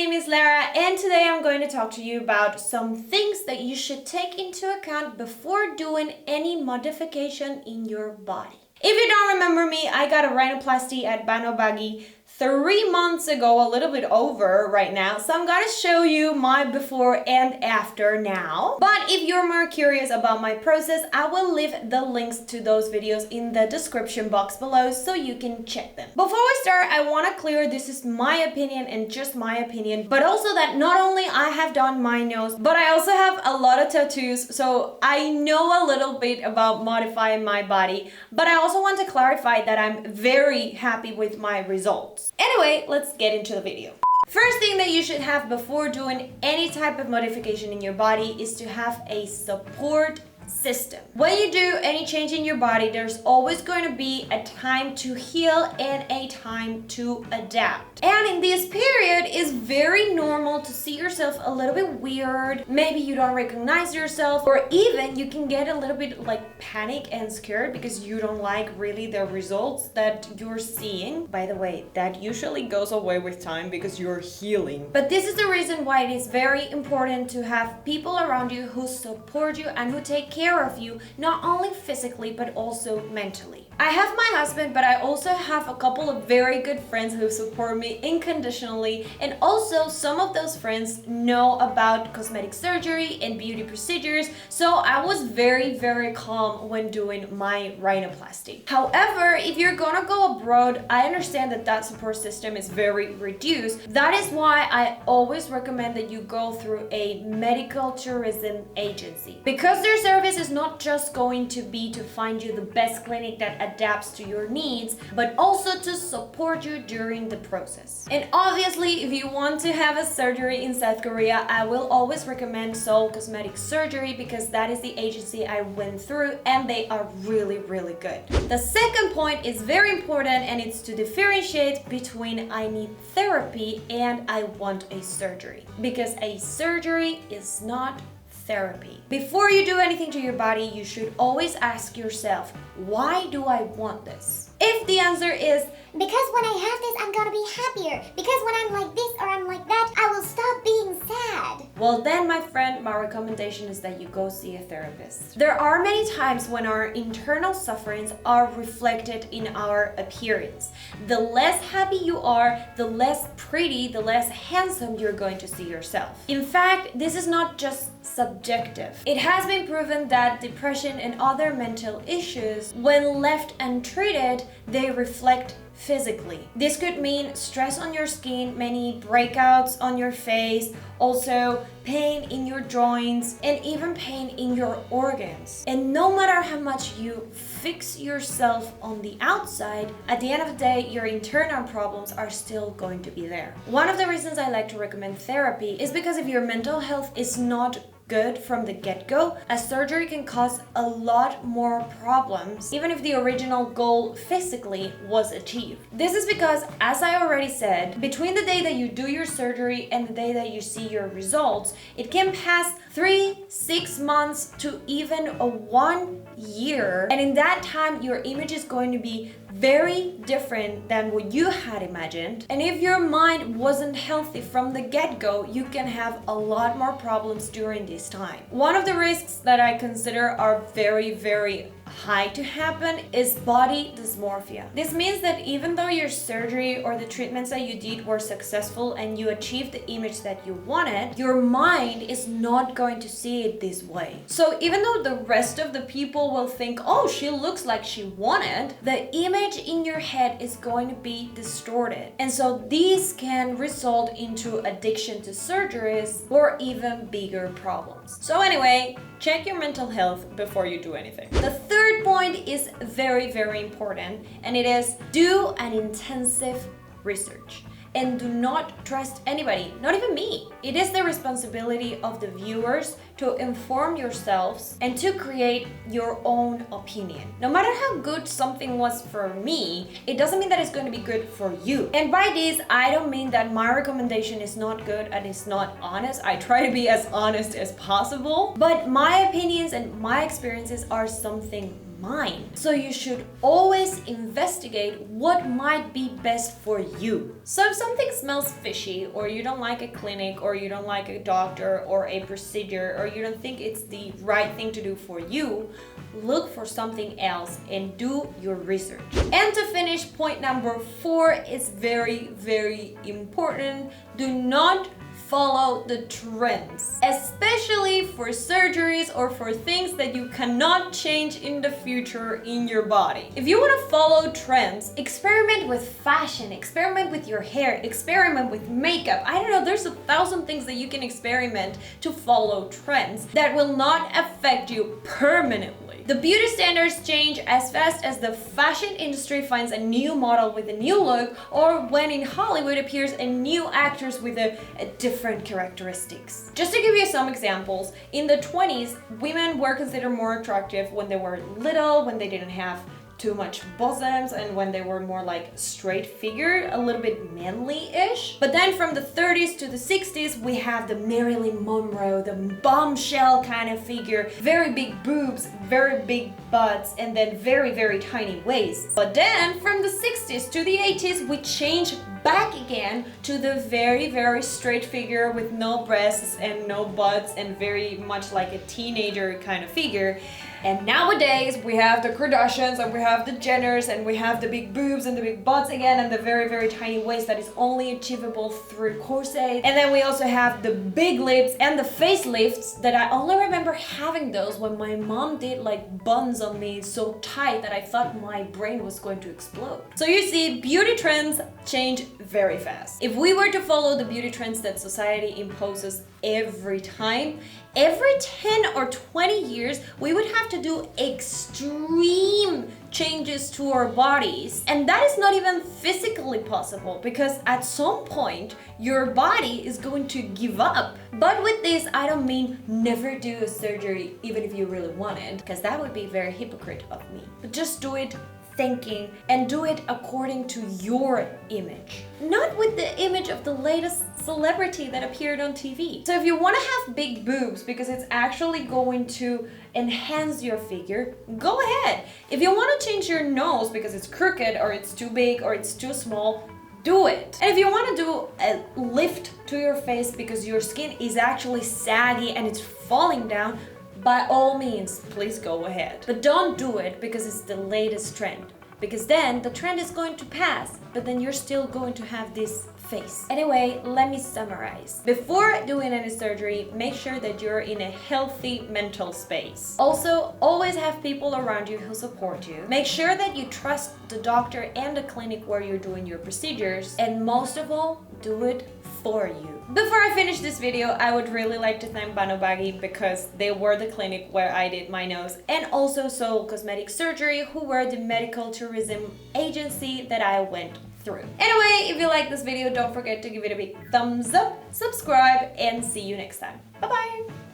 name is Lara, and today I'm going to talk to you about some things that you should take into account before doing any modification in your body. If you don't remember me, I got a rhinoplasty at BANOBAGI 3 months ago, a little bit over right now. So I'm gonna show you my before and after now. But if you're more curious about my process, I will leave the links to those videos in the description box below so you can check them. Before we start, I wanna clear this is my opinion and just my opinion, but also that not only I have done my nose, but I also have a lot of tattoos, so I know a little bit about modifying my body, but I also want to clarify that I'm very happy with my results. Anyway, let's get into the video. First thing that you should have before doing any type of modification in your body is to have a support system. When you do any change in your body, there's always going to be a time to heal and a time to adapt. And in this period, it's very normal to see yourself a little bit weird. Maybe you don't recognize yourself, or even you can get a little bit like panic and scared because you don't like really the results that you're seeing. By the way, that usually goes away with time because you're healing. But this is the reason why it is very important to have people around you who support you and who take care of you, not only physically but also mentally. I have my husband, but I also have a couple of very good friends who support me unconditionally, and also some of those friends know about cosmetic surgery and beauty procedures, so I was very calm when doing my rhinoplasty. However, if you're gonna go abroad, I understand that that support system is very reduced. That is why I always recommend that you go through a medical tourism agency, because their service is not just going to be to find you the best clinic that adapts to your needs, but also to support you during the process. And obviously, if you want to have a surgery in South Korea, I will always recommend Seoul Cosmetic Surgery because that is the agency I went through and they are really good. The second point is very important, and it's to differentiate between I need therapy and I want a surgery, because a surgery is not therapy. Before you do anything to your body, you should always ask yourself, why do I want this? If the answer is, because when I have this, I'm gonna be happier. Because when I'm like this or I'm like that, I will stop being sad. well then, my friend, my recommendation is that you go see a therapist. There are many times when our internal sufferings are reflected in our appearance. The less happy you are, the less pretty, the less handsome you're going to see yourself. In fact, this is not just subjective. It has been proven that depression and other mental issues, when left untreated, they reflect physically. This could mean stress on your skin, many breakouts on your face, also pain in your joints, and even pain in your organs. And no matter how much you fix yourself on the outside, at the end of the day, your internal problems are still going to be there. One of the reasons I like to recommend therapy is because if your mental health is not good from the get-go, a surgery can cause a lot more problems, even if the original goal physically was achieved. This is because, as I already said, between the day that you do your surgery and the day that you see your results, it can pass 3, 6 months to even 1 year. And in that time, your image is going to be very different than what you had imagined. And if your mind wasn't healthy from the get-go, you can have a lot more problems during this time. One of the risks that I consider are very high to happen is body dysmorphia. This means that even though your surgery or the treatments that you did were successful and you achieved the image that you wanted, your mind is not going to see it this way. So even though the rest of the people will think, oh, she looks like she wanted, the image in your head is going to be distorted. And so these can result into addiction to surgeries or even bigger problems. So anyway, check your mental health before you do anything. The third point is very important, and it is do an intensive research. And do not trust anybody, not even me. It is the responsibility of the viewers to inform yourselves and to create your own opinion. No matter how good something was for me, it doesn't mean that it's going to be good for you. And by this, I don't mean that my recommendation is not good and it's not honest. I try to be as honest as possible, but my opinions and my experiences are something mind. So you should always investigate what might be best for you. So if something smells fishy, or you don't like a clinic, or you don't like a doctor or a procedure, or you don't think it's the right thing to do for you, look for something else and do your research. And to finish, point number 4 is very, very important. Do not follow the trends, especially for surgeries or for things that you cannot change in the future in your body. If you want to follow trends, experiment with fashion, experiment with your hair, experiment with makeup. I don't know, there's 1,000 things that you can experiment to follow trends that will not affect you permanently. The beauty standards change as fast as the fashion industry finds a new model with a new look, or when in Hollywood appears a new actress with a different characteristics. Just to give you some examples, in the 20s, women were considered more attractive when they were little, when they didn't have too much bosoms, and when they were more like straight figure, a little bit manly-ish. But then from the 30s to the 60s, we have the Marilyn Monroe, the bombshell kind of figure, very big boobs, very big butts, and then very, very tiny waists. But then from the 60s to the 80s, we change back again to the very, very straight figure with no breasts and no butts and very much like a teenager kind of figure. And nowadays we have the Kardashians and we have the Jenners and we have the big boobs and the big butts again and the very, very tiny waist that is only achievable through corset. And then we also have the big lips and the facelifts that I only remember having those when my mom did like buns on me so tight that I thought my brain was going to explode. So you see, beauty trends change very fast. If we were to follow the beauty trends that society imposes every time, every 10 or 20 years, we would have to do extreme changes to our bodies. And that is not even physically possible because at some point, your body is going to give up. But with this, I don't mean never do a surgery even if you really want it, because that would be very hypocrite of me. But just do it thinking and do it according to your image, not with the image of the latest celebrity that appeared on TV. So if you want to have big boobs because it's actually going to enhance your figure, go ahead. If you want to change your nose because it's crooked or it's too big or it's too small, do it. And if you want to do a lift to your face because your skin is actually saggy and it's falling down, by all means, please go ahead. But don't do it because it's the latest trend. Because then the trend is going to pass, but then you're still going to have this face. Anyway, let me summarize. Before doing any surgery, make sure that you're in a healthy mental space. Also, always have people around you who support you. Make sure that you trust the doctor and the clinic where you're doing your procedures. And most of all, do it for you. Before I finish this video, I would really like to thank BANOBAGI because they were the clinic where I did my nose, and also Seoul Cosmetic Surgery, who were the medical tourism agency that I went through. Anyway, if you like this video, don't forget to give it a big thumbs up, subscribe, and see you next time. Bye bye!